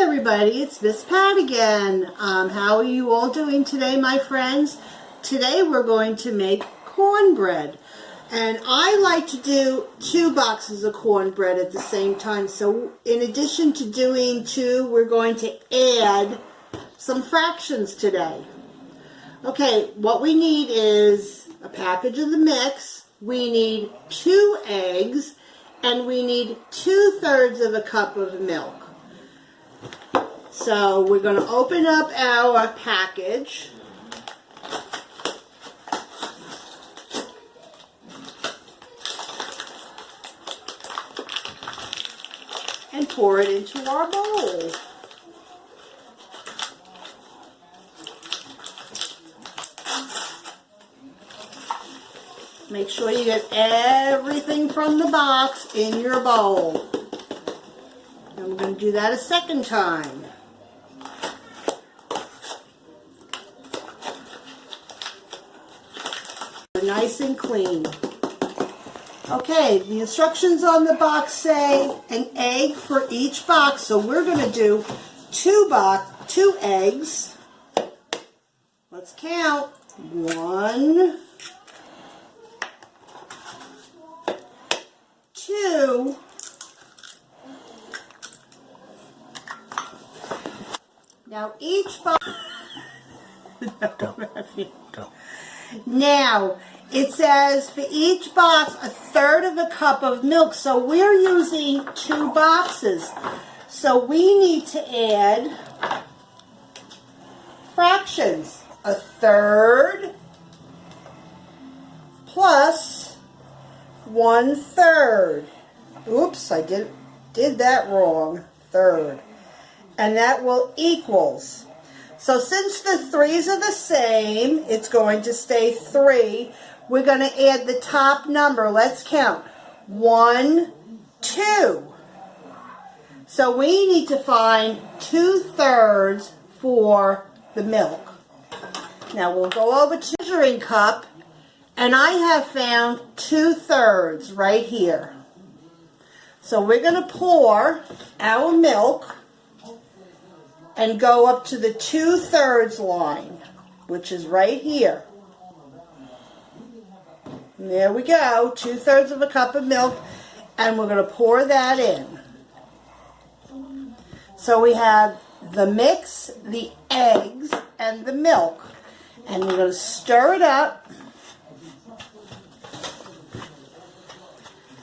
everybody, it's Miss Pat again. How are you all doing today, my friends? Today we're going to make cornbread. And I like to do 2 boxes of cornbread at the same time. So in addition to doing 2, we're going to add some fractions today. Okay, what we need is a package of the mix. We need 2 eggs. And we need 2/3 of a cup of milk. So we're going to open up our package. And pour it into our bowl. Make sure you get everything from the box in your bowl. And we're going to do that a second time. Nice and clean. Okay, the instructions on the box say an egg for each box, so we're going to do 2 eggs. Let's count. 1, 2, now each box. Now it says for each box 1/3 of a cup of milk, so we're using 2 boxes. So we need to add fractions. 1/3 plus 1/3. Oops, I did that wrong. 1/3. And that will equals. So since the 3's are the same, it's going to stay 3. We're going to add the top number. Let's count. 1, 2. So we need to find 2/3 for the milk. Now we'll go over to the measuring cup. And I have found 2/3 right here. So we're going to pour our milk and go up to the 2/3 line, which is right here. And there we go, 2/3 of a cup of milk, and we're going to pour that in. So we have the mix, the eggs, and the milk. And we're going to stir it up.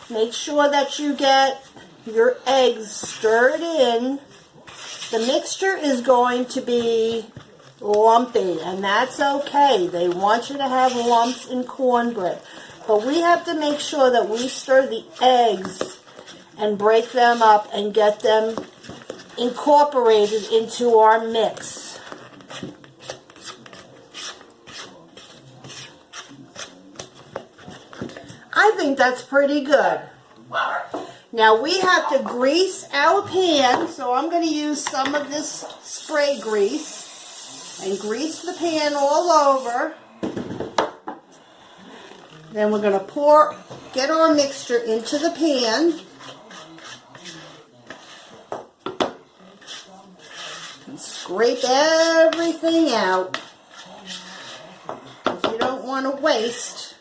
Make sure that you get your eggs stirred in. The mixture is going to be lumpy, and that's okay. They want you to have lumps in cornbread. But we have to make sure that we stir the eggs and break them up and get them incorporated into our mix. I think that's pretty good. Now we have to grease our pan, so I'm going to use some of this spray grease and grease the pan all over. Then we're going to get our mixture into the pan. And scrape everything out, because you don't want to waste.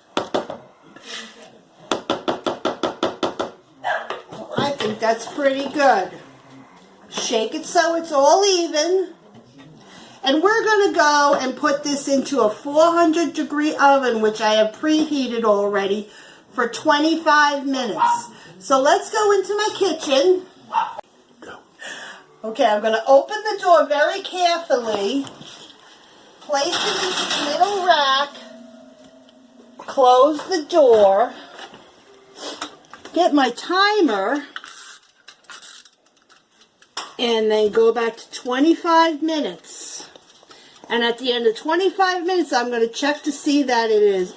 I think that's pretty good. Shake it so it's all even. And we're going to go and put this into a 400-degree oven, which I have preheated already, for 25 minutes. So let's go into my kitchen. Okay, I'm going to open the door very carefully. Place it into the middle rack. Close the door. Get my timer. And then go back to 25 minutes. And at the end of 25 minutes, I'm going to check to see that it is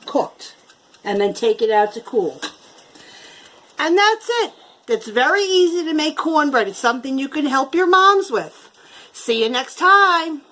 cooked. And then take it out to cool. And that's it. It's very easy to make cornbread. It's something you can help your moms with. See you next time.